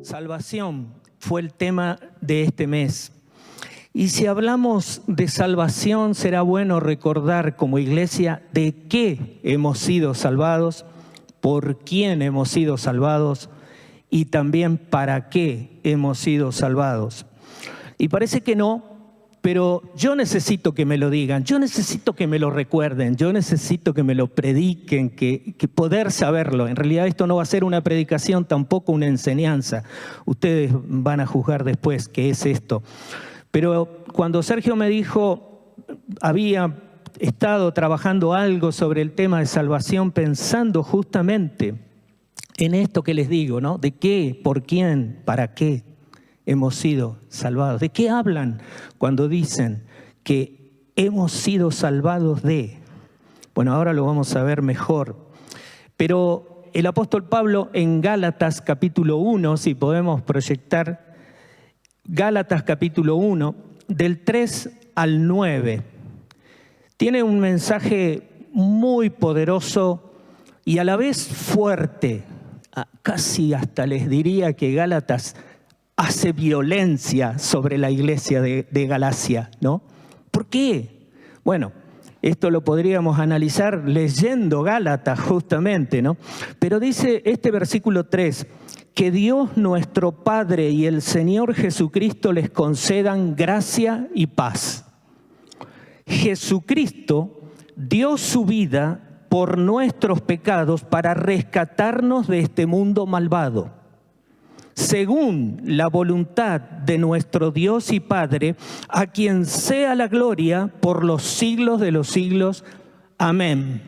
Salvación fue el tema de este mes. Y si hablamos de salvación, será bueno recordar como iglesia de qué hemos sido salvados, por quién hemos sido salvados y también para qué hemos sido salvados. Y parece que no, pero yo necesito que me lo digan, yo necesito que me lo recuerden, yo necesito que me lo prediquen, que poder saberlo. En realidad esto no va a ser una predicación, tampoco una enseñanza. Ustedes van a juzgar después qué es esto. Pero cuando Sergio me dijo, había estado trabajando algo sobre el tema de salvación, pensando justamente en esto que les digo, ¿no? ¿De qué, por quién, para qué hemos sido salvados? ¿De qué hablan cuando dicen que hemos sido salvados de? Bueno, ahora lo vamos a ver mejor. Pero el apóstol Pablo en Gálatas capítulo 1, si podemos proyectar Gálatas capítulo 1, del 3 al 9, tiene un mensaje muy poderoso y a la vez fuerte. Casi hasta les diría que Gálatas hace violencia sobre la iglesia de Galacia, ¿no? ¿Por qué? Bueno, esto lo podríamos analizar leyendo Gálatas justamente, ¿no? Pero dice este versículo 3, que Dios nuestro Padre y el Señor Jesucristo les concedan gracia y paz. Jesucristo dio su vida por nuestros pecados para rescatarnos de este mundo malvado, según la voluntad de nuestro Dios y Padre, a quien sea la gloria por los siglos de los siglos. Amén.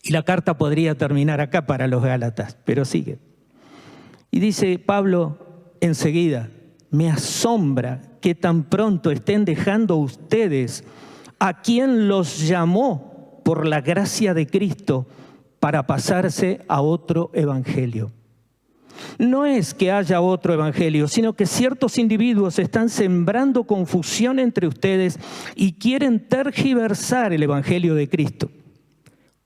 Y la carta podría terminar acá para los Gálatas, pero sigue. Y dice Pablo enseguida, me asombra que tan pronto estén dejando ustedes a quien los llamó por la gracia de Cristo para pasarse a otro evangelio. No es que haya otro evangelio, sino que ciertos individuos están sembrando confusión entre ustedes y quieren tergiversar el evangelio de Cristo.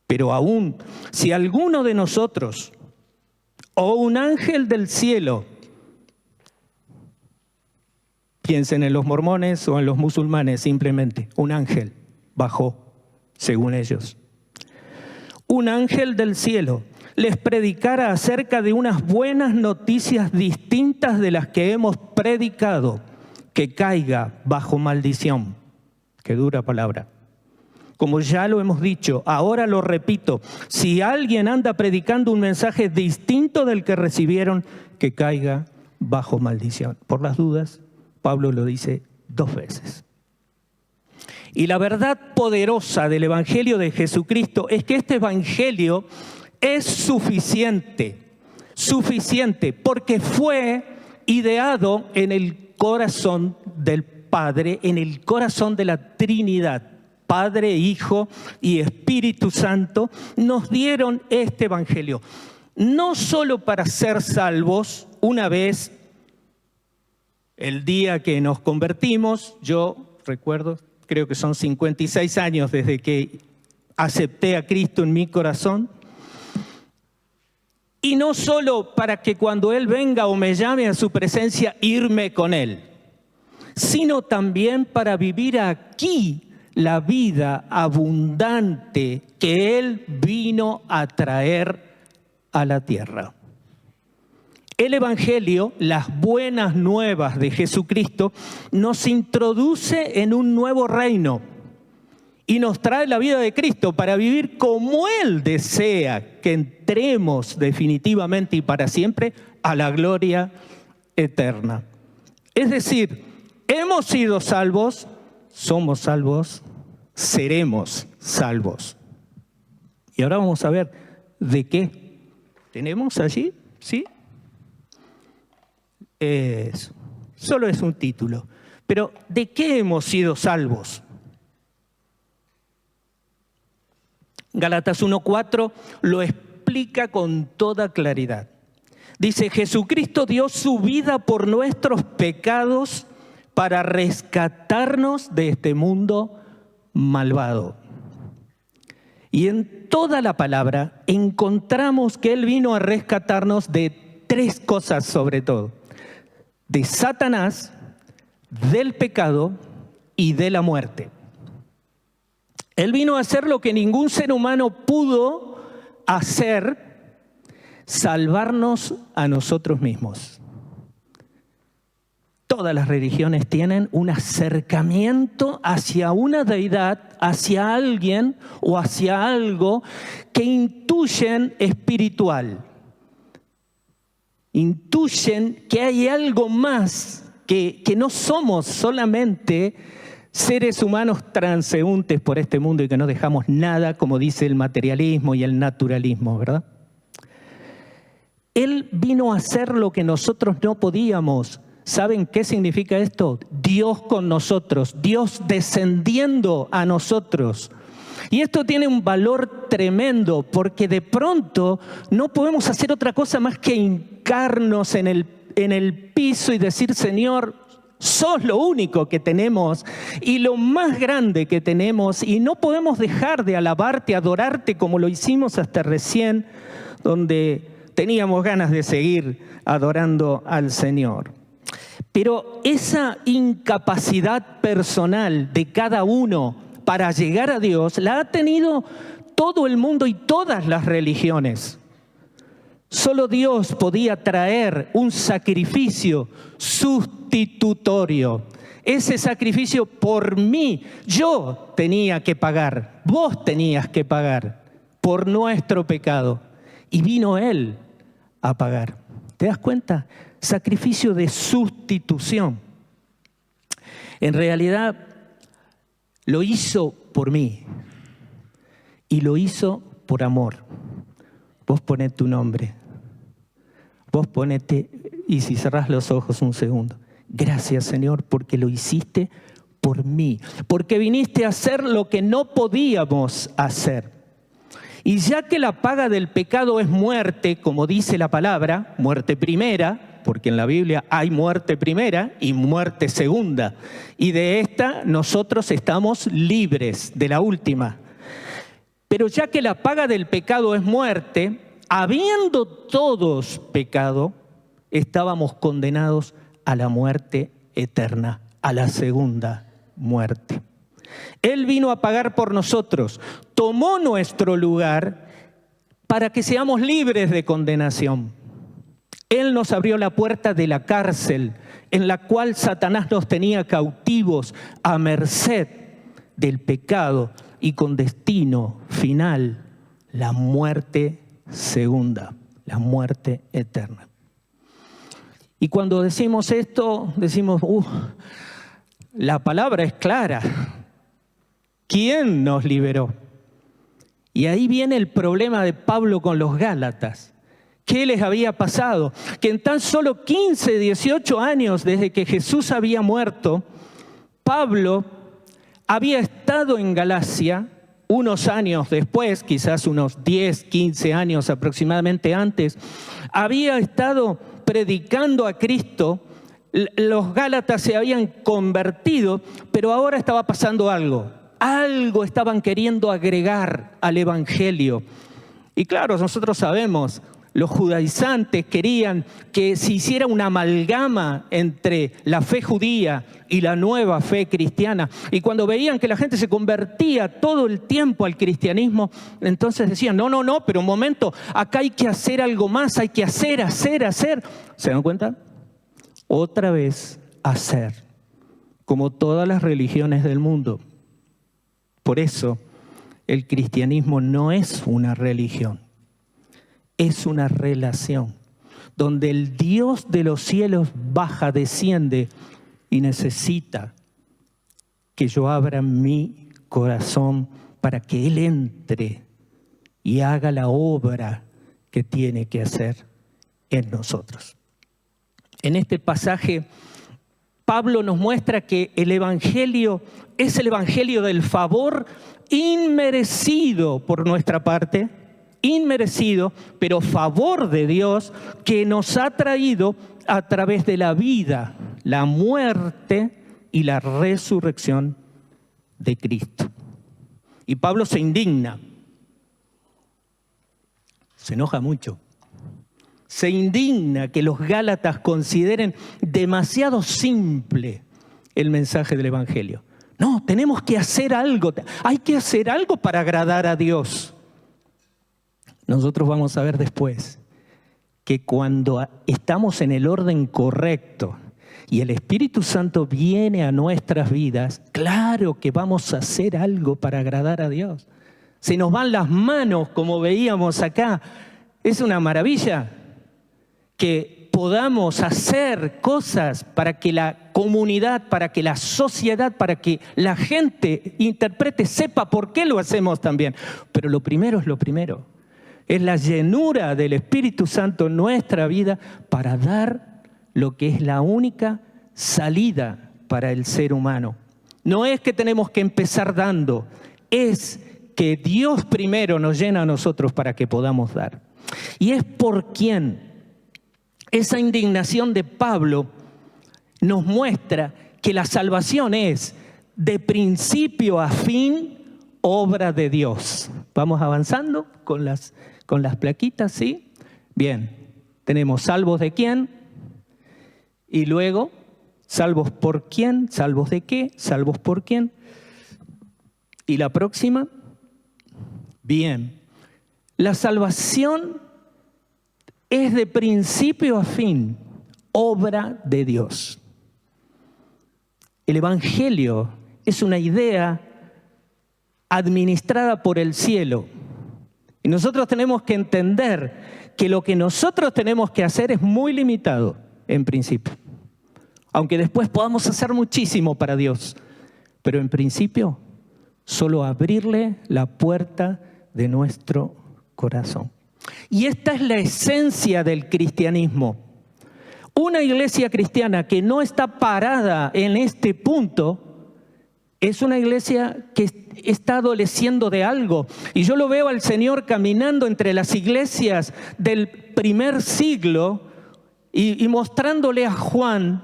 Pero aún, si alguno de nosotros o un ángel del cielo, piensen en los mormones o en los musulmanes simplemente, un ángel bajó, según ellos. Un ángel del cielo les predicara acerca de unas buenas noticias distintas de las que hemos predicado, que caiga bajo maldición. Qué dura palabra. Como ya lo hemos dicho, ahora lo repito, si alguien anda predicando un mensaje distinto del que recibieron, que caiga bajo maldición. Por las dudas, Pablo lo dice 2 veces. Y la verdad poderosa del Evangelio de Jesucristo es que este Evangelio es suficiente, porque fue ideado en el corazón del Padre, en el corazón de la Trinidad. Padre, Hijo y Espíritu Santo nos dieron este Evangelio, no solo para ser salvos una vez, el día que nos convertimos. Yo recuerdo, creo que son 56 años desde que acepté a Cristo en mi corazón, y no solo para que cuando Él venga o me llame a su presencia, irme con Él, sino también para vivir aquí la vida abundante que Él vino a traer a la tierra. El Evangelio, las buenas nuevas de Jesucristo, nos introduce en un nuevo reino y nos trae la vida de Cristo para vivir como Él desea que entremos definitivamente y para siempre a la gloria eterna. Es decir, hemos sido salvos, somos salvos, seremos salvos. Y ahora vamos a ver de qué. ¿Tenemos allí? ¿Sí? Eso. Solo es un título. Pero ¿de qué hemos sido salvos? Gálatas 1:4 lo explica con toda claridad. Dice, Jesucristo dio su vida por nuestros pecados para rescatarnos de este mundo malvado. Y en toda la palabra encontramos que Él vino a rescatarnos de tres cosas sobre todo: de Satanás, del pecado y de la muerte. Él vino a hacer lo que ningún ser humano pudo hacer: salvarnos a nosotros mismos. Todas las religiones tienen un acercamiento hacia una deidad, hacia alguien o hacia algo que intuyen espiritual. Intuyen que hay algo más, que no somos solamente seres humanos transeúntes por este mundo y que no dejamos nada, como dice el materialismo y el naturalismo, ¿verdad? Él vino a hacer lo que nosotros no podíamos. ¿Saben qué significa esto? Dios con nosotros, Dios descendiendo a nosotros. Y esto tiene un valor tremendo, porque de pronto no podemos hacer otra cosa más que hincarnos en el piso y decir: Señor, sos lo único que tenemos y lo más grande que tenemos, y no podemos dejar de alabarte, adorarte como lo hicimos hasta recién, donde teníamos ganas de seguir adorando al Señor. Pero esa incapacidad personal de cada uno para llegar a Dios la ha tenido todo el mundo y todas las religiones. Solo Dios podía traer un sacrificio sustitutorio. Ese sacrificio por mí, yo tenía que pagar, vos tenías que pagar por nuestro pecado. Y vino Él a pagar. ¿Te das cuenta? Sacrificio de sustitución. En realidad lo hizo por mí y lo hizo por amor. Vos ponés tu nombre. Vos ponete, y si cerrás los ojos un segundo: gracias, Señor, porque lo hiciste por mí, porque viniste a hacer lo que no podíamos hacer. Y ya que la paga del pecado es muerte, como dice la palabra, muerte primera, porque en la Biblia hay muerte primera y muerte segunda, y de esta nosotros estamos libres, de la última. Pero ya que la paga del pecado es muerte, habiendo todos pecado, estábamos condenados a la muerte eterna, a la segunda muerte. Él vino a pagar por nosotros, tomó nuestro lugar para que seamos libres de condenación. Él nos abrió la puerta de la cárcel en la cual Satanás nos tenía cautivos a merced del pecado y con destino final, la muerte segunda, la muerte eterna. Y cuando decimos esto, decimos: la palabra es clara. ¿Quién nos liberó? Y ahí viene el problema de Pablo con los Gálatas. ¿Qué les había pasado? Que en tan solo 15, 18 años desde que Jesús había muerto, Pablo había estado en Galacia unos años después, quizás unos 10, 15 años aproximadamente antes, había estado predicando a Cristo. Los Gálatas se habían convertido, pero ahora estaba pasando algo. Algo estaban queriendo agregar al Evangelio. Y claro, nosotros sabemos, los judaizantes querían que se hiciera una amalgama entre la fe judía y la nueva fe cristiana. Y cuando veían que la gente se convertía todo el tiempo al cristianismo, entonces decían: no, pero un momento, acá hay que hacer algo más, hay que hacer. ¿Se dan cuenta? Otra vez hacer, como todas las religiones del mundo. Por eso, el cristianismo no es una religión. Es una relación donde el Dios de los cielos baja, desciende y necesita que yo abra mi corazón para que Él entre y haga la obra que tiene que hacer en nosotros. En este pasaje, Pablo nos muestra que el Evangelio es el Evangelio del favor inmerecido por nuestra parte, inmerecido, pero favor de Dios que nos ha traído a través de la vida, la muerte y la resurrección de Cristo. Y Pablo se indigna, se enoja mucho, se indigna que los gálatas consideren demasiado simple el mensaje del Evangelio. No, tenemos que hacer algo, hay que hacer algo para agradar a Dios. Nosotros vamos a ver después que cuando estamos en el orden correcto y el Espíritu Santo viene a nuestras vidas, claro que vamos a hacer algo para agradar a Dios. Se nos van las manos, como veíamos acá. Es una maravilla que podamos hacer cosas para que la comunidad, para que la sociedad, para que la gente interprete, sepa por qué lo hacemos también. Pero lo primero es lo primero. Es la llenura del Espíritu Santo en nuestra vida para dar lo que es la única salida para el ser humano. No es que tenemos que empezar dando, es que Dios primero nos llena a nosotros para que podamos dar. Y es por quien esa indignación de Pablo nos muestra que la salvación es de principio a fin obra de Dios. Vamos avanzando con las plaquitas, ¿sí? Bien, tenemos salvos de quién y luego salvos por quién, salvos de qué, salvos por quién. Y la próxima, bien, la salvación es de principio a fin obra de Dios. El Evangelio es una idea administrada por el cielo. Y nosotros tenemos que entender que lo que nosotros tenemos que hacer es muy limitado en principio. Aunque después podamos hacer muchísimo para Dios. Pero en principio, solo abrirle la puerta de nuestro corazón. Y esta es la esencia del cristianismo. Una iglesia cristiana que no está parada en este punto es una iglesia que está adoleciendo de algo. Y yo lo veo al Señor caminando entre las iglesias del primer siglo y mostrándole a Juan,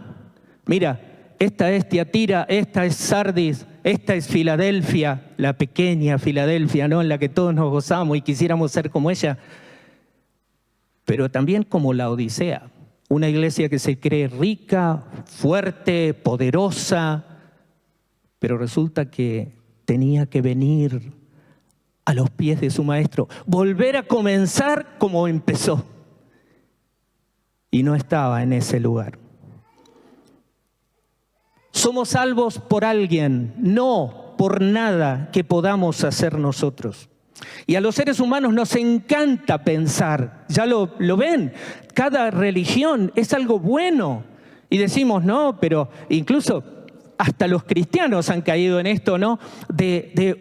mira, esta es Tiatira, esta es Sardis, esta es Filadelfia, la pequeña Filadelfia, ¿no? En la que todos nos gozamos y quisiéramos ser como ella. Pero también como la Odisea, una iglesia que se cree rica, fuerte, poderosa, pero resulta que tenía que venir a los pies de su maestro, volver a comenzar como empezó. Y no estaba en ese lugar. Somos salvos por alguien, no por nada que podamos hacer nosotros. Y a los seres humanos nos encanta pensar, ya lo ven, cada religión es algo bueno. Y decimos, no, pero incluso hasta los cristianos han caído en esto, ¿no?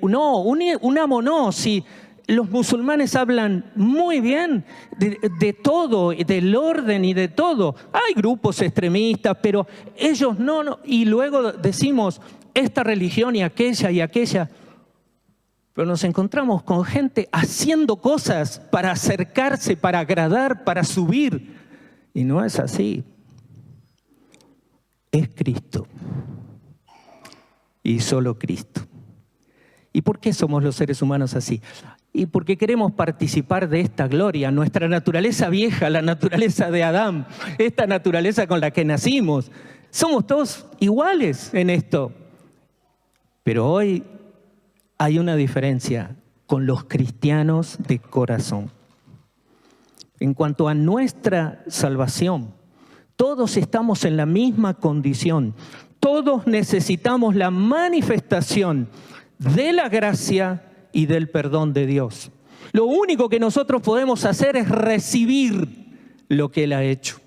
Unámonos, si los musulmanes hablan muy bien de todo, del orden y de todo. Hay grupos extremistas, pero ellos no. Y luego decimos, esta religión y aquella. Pero nos encontramos con gente haciendo cosas para acercarse, para agradar, para subir. Y no es así. Es Cristo. Y solo Cristo. ¿Y por qué somos los seres humanos así? Y porque queremos participar de esta gloria, nuestra naturaleza vieja, la naturaleza de Adán, esta naturaleza con la que nacimos. Somos todos iguales en esto. Pero hoy hay una diferencia con los cristianos de corazón. En cuanto a nuestra salvación, todos estamos en la misma condición. Todos necesitamos la manifestación de la gracia y del perdón de Dios. Lo único que nosotros podemos hacer es recibir lo que Él ha hecho,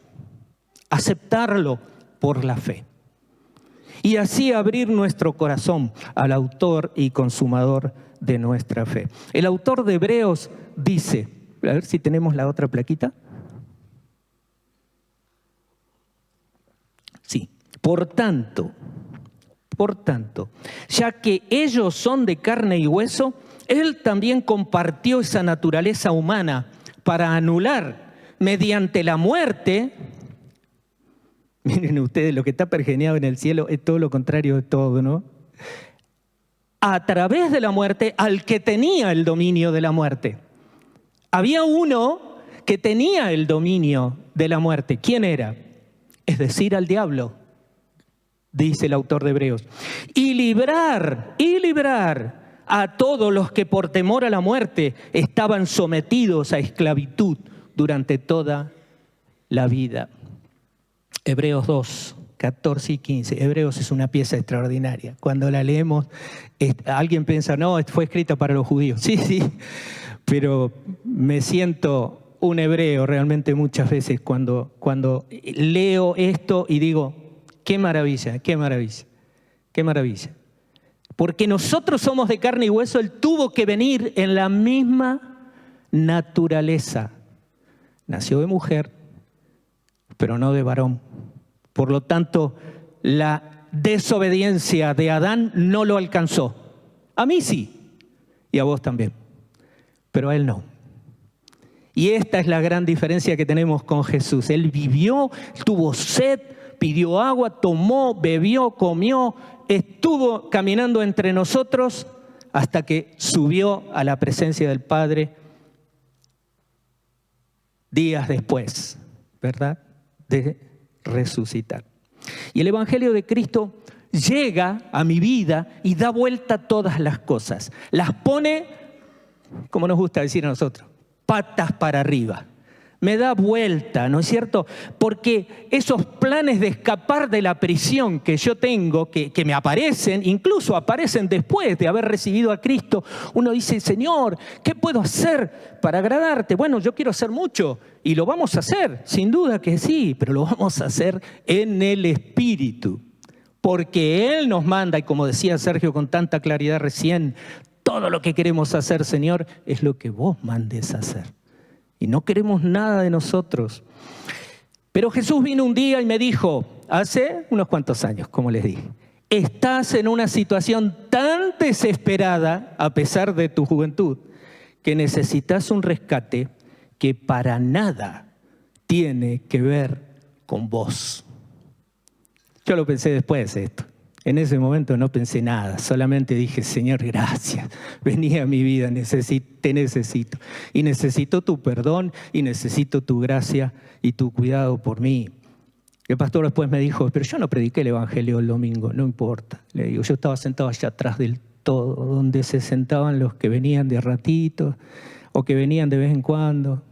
aceptarlo por la fe. Y así abrir nuestro corazón al autor y consumador de nuestra fe. El autor de Hebreos dice, a ver si tenemos la otra plaquita. Sí, por tanto, ya que ellos son de carne y hueso, Él también compartió esa naturaleza humana para anular mediante la muerte. Miren ustedes, lo que está pergeñado en el cielo es todo lo contrario de todo, ¿no? A través de la muerte, al que tenía el dominio de la muerte. Había uno que tenía el dominio de la muerte. ¿Quién era? Es decir, al diablo, dice el autor de Hebreos. Y librar a todos los que por temor a la muerte estaban sometidos a esclavitud durante toda la vida. Hebreos 2, 14 y 15. Hebreos es una pieza extraordinaria. Cuando la leemos, alguien piensa, no, fue escrita para los judíos. Sí, pero me siento un hebreo realmente muchas veces cuando leo esto y digo, qué maravilla, qué maravilla, qué maravilla. Porque nosotros somos de carne y hueso, Él tuvo que venir en la misma naturaleza. Nació de mujer, pero no de varón. Por lo tanto, la desobediencia de Adán no lo alcanzó. A mí sí, y a vos también, pero a él no. Y esta es la gran diferencia que tenemos con Jesús. Él vivió, tuvo sed, pidió agua, tomó, bebió, comió, estuvo caminando entre nosotros hasta que subió a la presencia del Padre días después, ¿verdad?, de resucitar. Y el Evangelio de Cristo llega a mi vida y da vuelta a todas las cosas. Las pone, como nos gusta decir a nosotros, patas para arriba. Me da vuelta, ¿no es cierto? Porque esos planes de escapar de la prisión que yo tengo, que me aparecen, incluso aparecen después de haber recibido a Cristo, uno dice, Señor, ¿qué puedo hacer para agradarte? Bueno, yo quiero hacer mucho y lo vamos a hacer, sin duda que sí, pero lo vamos a hacer en el Espíritu. Porque Él nos manda, y como decía Sergio con tanta claridad recién, todo lo que queremos hacer, Señor, es lo que vos mandes a hacer. Y no queremos nada de nosotros. Pero Jesús vino un día y me dijo, hace unos cuantos años, como les dije, estás en una situación tan desesperada, a pesar de tu juventud, que necesitas un rescate que para nada tiene que ver con vos. Yo lo pensé después esto. En ese momento no pensé nada, solamente dije, Señor, gracias, vení a mi vida, te necesito. Y necesito tu perdón y necesito tu gracia y tu cuidado por mí. El pastor después me dijo, pero yo no prediqué el Evangelio el domingo, no importa. Le digo, yo estaba sentado allá atrás del todo, donde se sentaban los que venían de ratito o que venían de vez en cuando.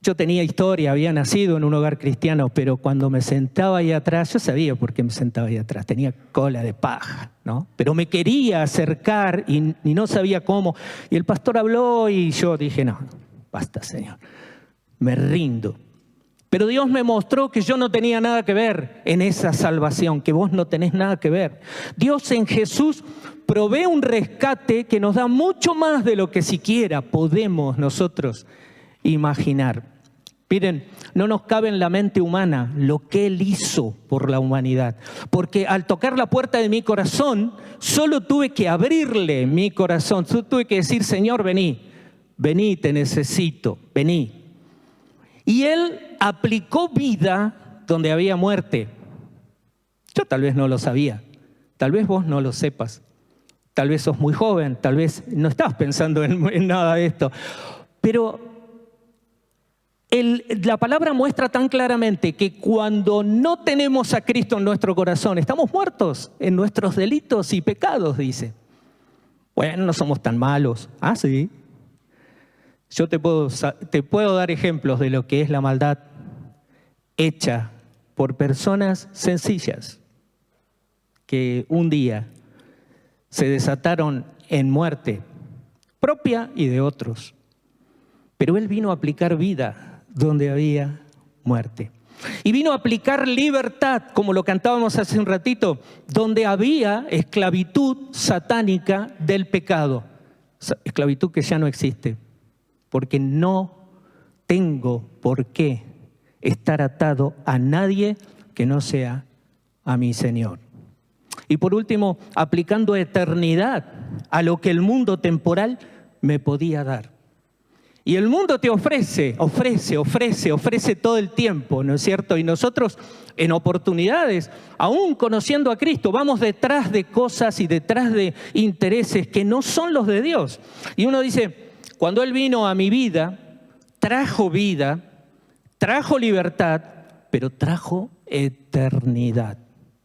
Yo tenía historia, había nacido en un hogar cristiano, pero cuando me sentaba ahí atrás, yo sabía por qué me sentaba ahí atrás, tenía cola de paja, ¿no? Pero me quería acercar y no sabía cómo. Y el pastor habló y yo dije, no, basta, Señor, me rindo. Pero Dios me mostró que yo no tenía nada que ver en esa salvación, que vos no tenés nada que ver. Dios en Jesús provee un rescate que nos da mucho más de lo que siquiera podemos nosotros imaginar. Miren, no nos cabe en la mente humana lo que Él hizo por la humanidad. Porque al tocar la puerta de mi corazón, solo tuve que abrirle mi corazón. Solo tuve que decir, Señor, vení, te necesito, vení. Y Él aplicó vida donde había muerte. Yo tal vez no lo sabía, tal vez vos no lo sepas. Tal vez sos muy joven, tal vez no estás pensando en nada de esto. Pero la palabra muestra tan claramente que cuando no tenemos a Cristo en nuestro corazón, estamos muertos en nuestros delitos y pecados, dice. Bueno, no somos tan malos. Ah, sí. Yo te puedo dar ejemplos de lo que es la maldad hecha por personas sencillas que un día se desataron en muerte propia y de otros. Pero Él vino a aplicar vida donde había muerte. Y vino a aplicar libertad, como lo cantábamos hace un ratito, donde había esclavitud satánica del pecado. Esclavitud que ya no existe, porque no tengo por qué estar atado a nadie que no sea a mi Señor. Y por último, aplicando eternidad a lo que el mundo temporal me podía dar. Y el mundo te ofrece todo el tiempo, ¿no es cierto? Y nosotros en oportunidades, aún conociendo a Cristo, vamos detrás de cosas y detrás de intereses que no son los de Dios. Y uno dice, cuando Él vino a mi vida, trajo vida, trajo libertad, pero trajo eternidad.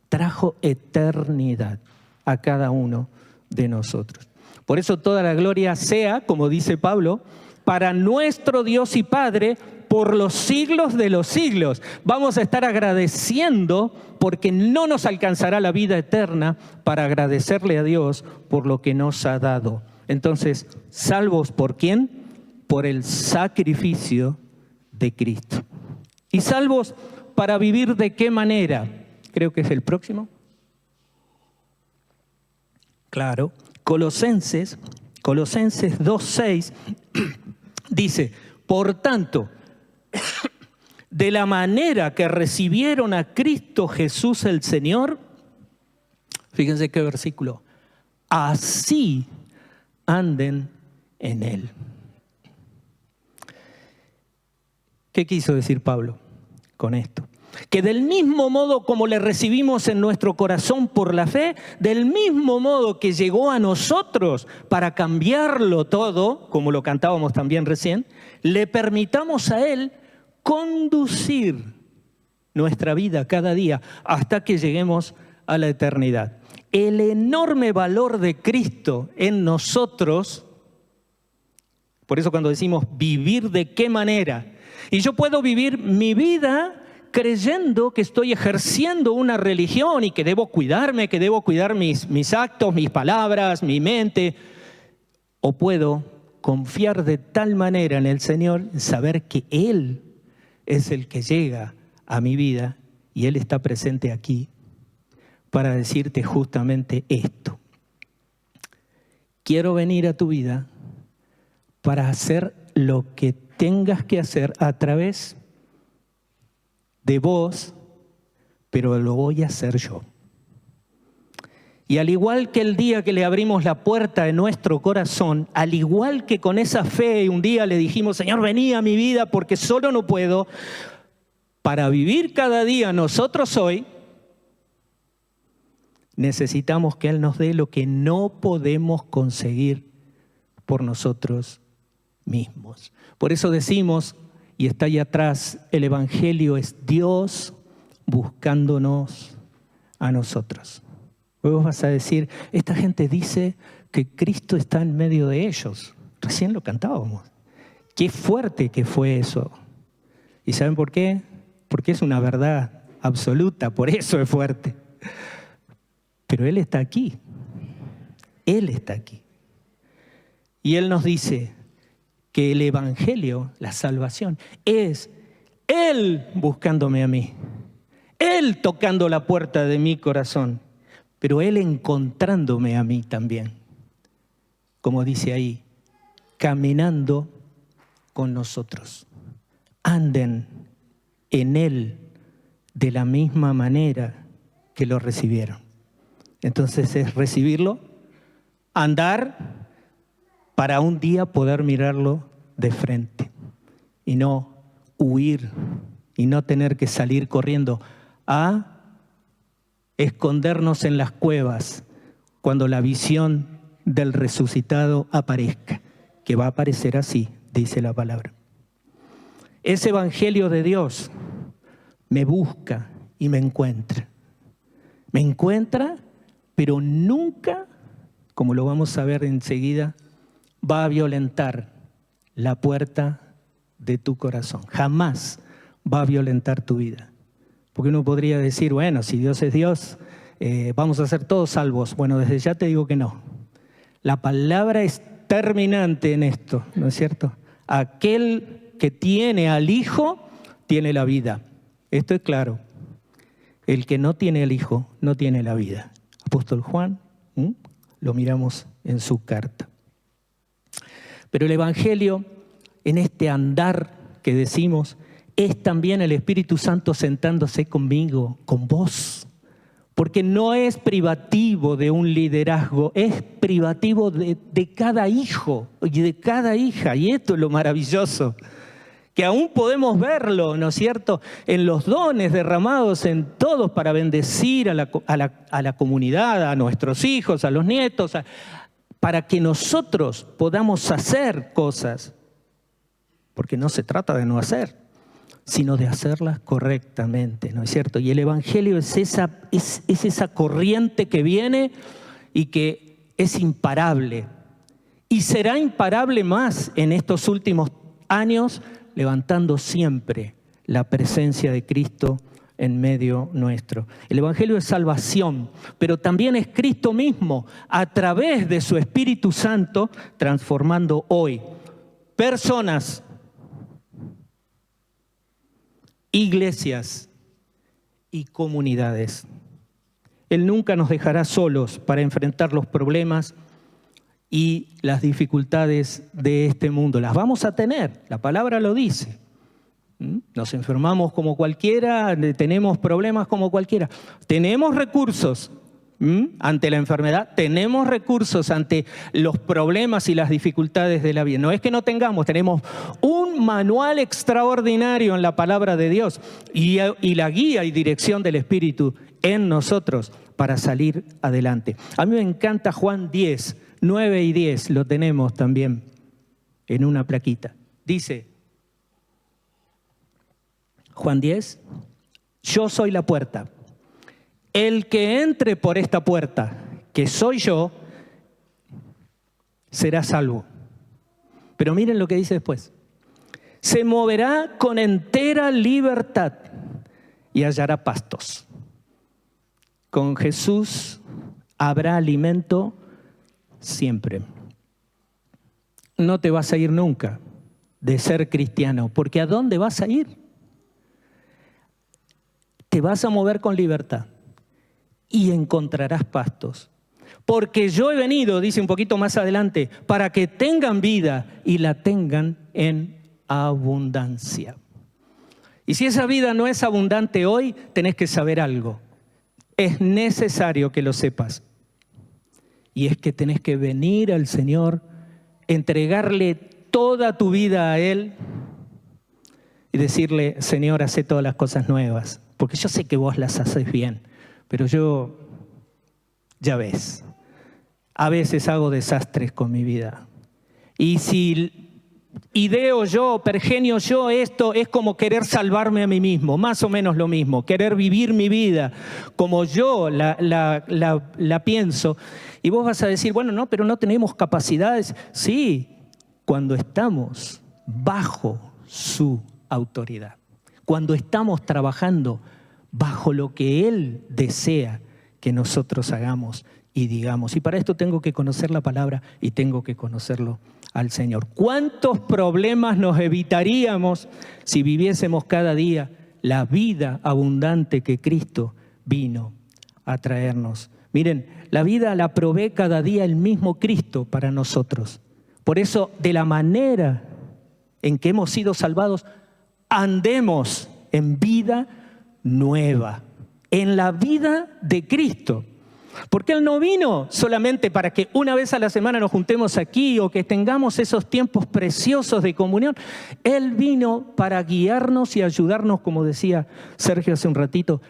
Trajo eternidad a cada uno de nosotros. Por eso toda la gloria sea, como dice Pablo, para nuestro Dios y Padre por los siglos de los siglos. Vamos a estar agradeciendo porque no nos alcanzará la vida eterna para agradecerle a Dios por lo que nos ha dado. Entonces, ¿salvos por quién? Por el sacrificio de Cristo. ¿Y salvos para vivir de qué manera? Creo que es el próximo. Claro, Colosenses 2:6 dice, por tanto, de la manera que recibieron a Cristo Jesús el Señor, fíjense qué versículo, así anden en Él. ¿Qué quiso decir Pablo con esto? Que del mismo modo como le recibimos en nuestro corazón por la fe, del mismo modo que llegó a nosotros para cambiarlo todo, como lo cantábamos también recién, le permitamos a Él conducir nuestra vida cada día hasta que lleguemos a la eternidad. El enorme valor de Cristo en nosotros, por eso cuando decimos vivir de qué manera, y yo puedo vivir mi vida creyendo que estoy ejerciendo una religión y que debo cuidarme, que debo cuidar mis actos, mis palabras, mi mente. O puedo confiar de tal manera en el Señor, saber que Él es el que llega a mi vida y Él está presente aquí para decirte justamente esto. Quiero venir a tu vida para hacer lo que tengas que hacer a través de vos, pero lo voy a hacer yo. Y al igual que el día que le abrimos la puerta de nuestro corazón, al igual que con esa fe un día le dijimos, Señor, vení a mi vida porque solo no puedo, para vivir cada día nosotros hoy, necesitamos que Él nos dé lo que no podemos conseguir por nosotros mismos. Por eso decimos, y está ahí atrás, el Evangelio es Dios buscándonos a nosotros. Luego vas a decir, esta gente dice que Cristo está en medio de ellos. Recién lo cantábamos. Qué fuerte que fue eso. ¿Y saben por qué? Porque es una verdad absoluta, por eso es fuerte. Pero Él está aquí. Él está aquí. Y Él nos dice que el Evangelio, la salvación, es Él buscándome a mí. Él tocando la puerta de mi corazón. Pero Él encontrándome a mí también. Como dice ahí, caminando con nosotros. Anden en Él de la misma manera que lo recibieron. Entonces es recibirlo, andar para un día poder mirarlo de frente y no huir y no tener que salir corriendo a escondernos en las cuevas cuando la visión del resucitado aparezca, que va a aparecer así, dice la palabra. Ese Evangelio de Dios me busca y me encuentra. Me encuentra, pero nunca, como lo vamos a ver enseguida, va a violentar la puerta de tu corazón. Jamás va a violentar tu vida. Porque uno podría decir, bueno, si Dios es Dios, vamos a ser todos salvos. Bueno, desde ya te digo que no. La palabra es terminante en esto, ¿no es cierto? Aquel que tiene al Hijo, tiene la vida. Esto es claro. El que no tiene al Hijo, no tiene la vida. Apóstol Juan, lo miramos en su carta. Pero el Evangelio, en este andar que decimos, es también el Espíritu Santo sentándose conmigo, con vos. Porque no es privativo de un liderazgo, es privativo de cada hijo y de cada hija. Y esto es lo maravilloso, que aún podemos verlo, ¿no es cierto?, en los dones derramados en todos para bendecir a la comunidad, a nuestros hijos, a los nietos, para que nosotros podamos hacer cosas. Porque porque no se trata de no hacer, sino de hacerlas correctamente, ¿no es cierto? Y el Evangelio es esa corriente que viene y que es imparable. Y será imparable más en estos últimos años, levantando siempre la presencia de Cristo en medio nuestro. El Evangelio es salvación, pero también es Cristo mismo, a través de su Espíritu Santo, transformando hoy personas, iglesias y comunidades. Él nunca nos dejará solos para enfrentar los problemas y las dificultades de este mundo. Las vamos a tener, la palabra lo dice. Nos enfermamos como cualquiera, tenemos problemas como cualquiera. Tenemos recursos ante la enfermedad, tenemos recursos ante los problemas y las dificultades de la vida. No es que no tengamos, tenemos un manual extraordinario en la palabra de Dios y la guía y dirección del Espíritu en nosotros para salir adelante. A mí me encanta Juan 10, 9 y 10, lo tenemos también en una plaquita. Dice, Juan 10, yo soy la puerta. El que entre por esta puerta, que soy yo, será salvo. Pero miren lo que dice después. Se moverá con entera libertad y hallará pastos. Con Jesús habrá alimento siempre. No te vas a ir nunca de ser cristiano, porque ¿a dónde vas a ir? Te vas a mover con libertad y encontrarás pastos. Porque yo he venido, dice un poquito más adelante, para que tengan vida y la tengan en abundancia. Y si esa vida no es abundante hoy, tenés que saber algo. Es necesario que lo sepas. Y es que tenés que venir al Señor, entregarle toda tu vida a Él y decirle, Señor, hacé todas las cosas nuevas. Porque yo sé que vos las haces bien, pero yo, ya ves, a veces hago desastres con mi vida. Y si ideo yo, pergenio yo esto, es como querer salvarme a mí mismo, más o menos lo mismo, querer vivir mi vida como yo la pienso. Y vos vas a decir, bueno, no, pero no tenemos capacidades. Sí, cuando estamos bajo su autoridad. Cuando estamos trabajando bajo lo que Él desea que nosotros hagamos y digamos. Y para esto tengo que conocer la palabra y tengo que conocerlo al Señor. ¿Cuántos problemas nos evitaríamos si viviésemos cada día la vida abundante que Cristo vino a traernos? Miren, la vida la provee cada día el mismo Cristo para nosotros. Por eso, de la manera en que hemos sido salvados, andemos en vida nueva, en la vida de Cristo. Porque Él no vino solamente para que una vez a la semana nos juntemos aquí o que tengamos esos tiempos preciosos de comunión. Él vino para guiarnos y ayudarnos, como decía Sergio hace un ratito,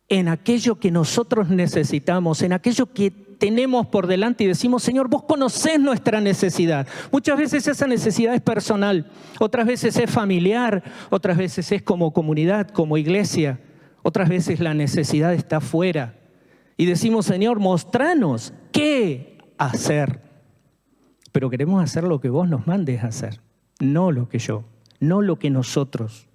en aquello que nosotros necesitamos, en aquello que tenemos por delante y decimos, Señor, vos conocés nuestra necesidad. Muchas veces esa necesidad es personal, otras veces es familiar, otras veces es como comunidad, como iglesia, otras veces la necesidad está afuera. Y decimos, Señor, mostranos qué hacer. Pero queremos hacer lo que vos nos mandes a hacer, no lo que yo, no lo que nosotros.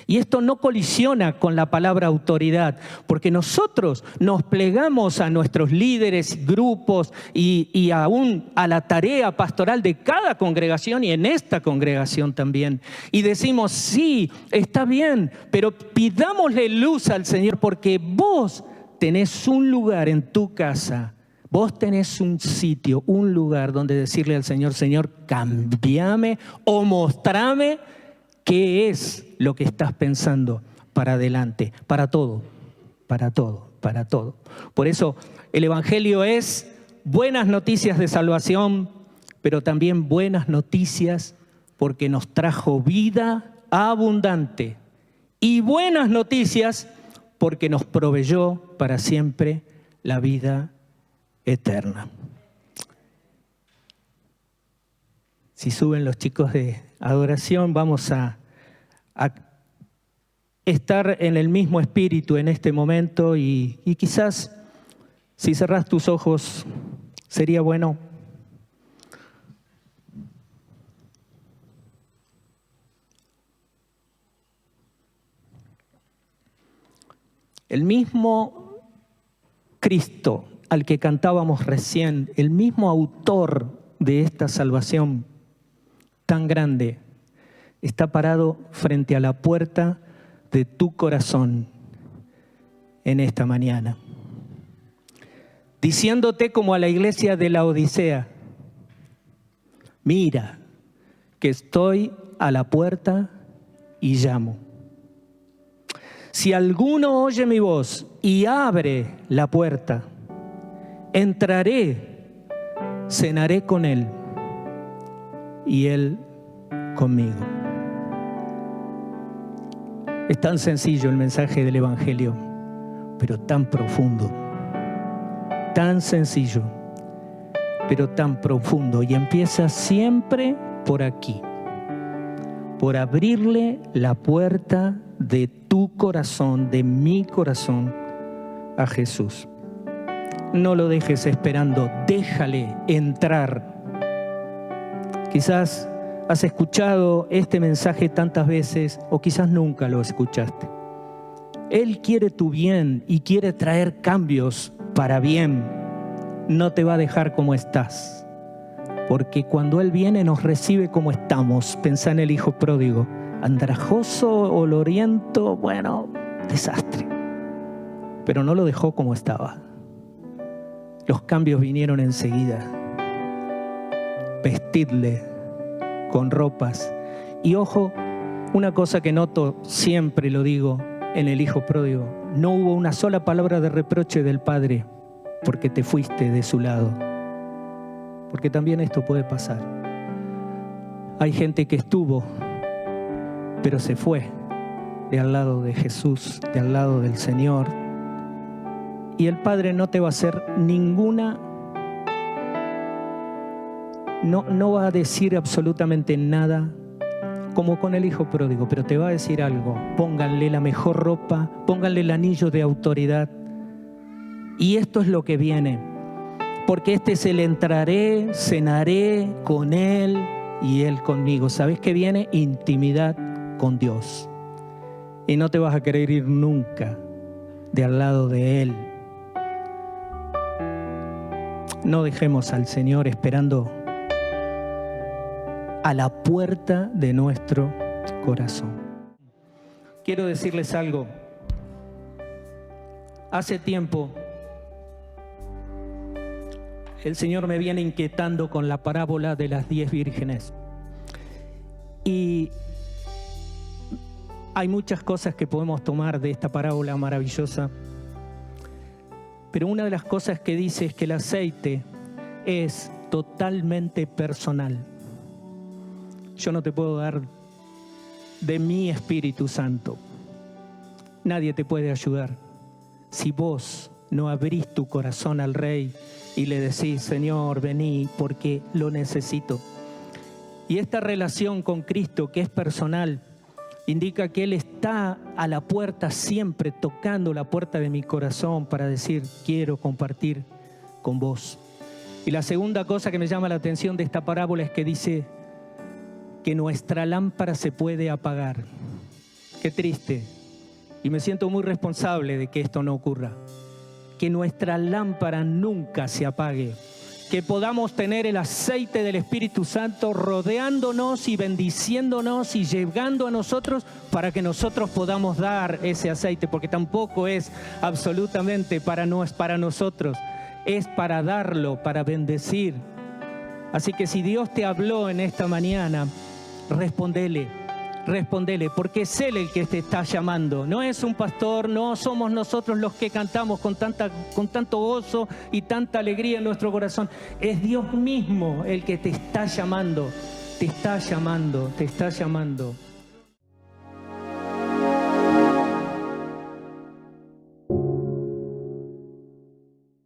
Y esto no colisiona con la palabra autoridad, porque nosotros nos plegamos a nuestros líderes, grupos y aún a la tarea pastoral de cada congregación y en esta congregación también. Y decimos, sí, está bien, pero pidámosle luz al Señor porque vos tenés un lugar en tu casa, vos tenés un sitio, un lugar donde decirle al Señor, Señor, cambiame o mostrame qué es lo que estás pensando para adelante, para todo, para todo, para todo. Por eso el Evangelio es buenas noticias de salvación, pero también buenas noticias porque nos trajo vida abundante y buenas noticias porque nos proveyó para siempre la vida eterna. Si suben los chicos de adoración, vamos a estar en el mismo espíritu en este momento y quizás si cerrás tus ojos sería bueno. El mismo Cristo al que cantábamos recién, el mismo autor de esta salvación tan grande, está parado frente a la puerta de tu corazón en esta mañana, diciéndote como a la iglesia de la Odisea: mira, que estoy a la puerta y llamo. Si alguno oye mi voz y abre la puerta, entraré, cenaré con él y él conmigo. Es tan sencillo el mensaje del Evangelio, pero tan profundo. Tan sencillo, pero tan profundo. Y empieza siempre por aquí, por abrirle la puerta de tu corazón, de mi corazón, a Jesús. No lo dejes esperando, déjale entrar. Quizás has escuchado este mensaje tantas veces o quizás nunca lo escuchaste. Él quiere tu bien y quiere traer cambios para bien. No te va a dejar como estás, porque cuando Él viene nos recibe como estamos. Pensá en el hijo pródigo, andrajoso, oloriento, bueno, desastre. Pero no lo dejó como estaba. Los cambios vinieron enseguida. Vestidle con ropas. Y ojo, una cosa que noto, siempre lo digo, en el hijo pródigo: no hubo una sola palabra de reproche del padre porque te fuiste de su lado. Porque también esto puede pasar. Hay gente que estuvo, pero se fue de al lado de Jesús, de al lado del Señor. Y el Padre no te va a hacer ninguna, no va a decir absolutamente nada como con el hijo pródigo, pero te va a decir algo: pónganle la mejor ropa, pónganle el anillo de autoridad. Y esto es lo que viene, porque este es el entraré, cenaré con Él y Él conmigo. ¿Sabes qué viene? Intimidad con Dios. Y no te vas a querer ir nunca de al lado de Él. No dejemos al Señor esperando a la puerta de nuestro corazón. Quiero decirles algo. Hace tiempo el Señor me viene inquietando con la parábola de las 10 vírgenes. Y hay muchas cosas que podemos tomar de esta parábola maravillosa. Pero una de las cosas que dice es que el aceite es totalmente personal. Yo no te puedo dar de mi Espíritu Santo. Nadie te puede ayudar. Si vos no abrís tu corazón al Rey y le decís: Señor, vení porque lo necesito. Y esta relación con Cristo, que es personal, indica que Él está a la puerta siempre, tocando la puerta de mi corazón para decir: quiero compartir con vos. Y la segunda cosa que me llama la atención de esta parábola es que dice que nuestra lámpara se puede apagar. Qué triste. Y me siento muy responsable de que esto no ocurra. Que nuestra lámpara nunca se apague. Que podamos tener el aceite del Espíritu Santo rodeándonos y bendiciéndonos y llegando a nosotros para que nosotros podamos dar ese aceite, porque tampoco es absolutamente para nosotros, es para darlo, para bendecir. Así que si Dios te habló en esta mañana, respondele, porque es Él el que te está llamando. No es un pastor, no somos nosotros los que cantamos con tanto gozo y tanta alegría en nuestro corazón. Es Dios mismo el que te está llamando, te está llamando, te está llamando.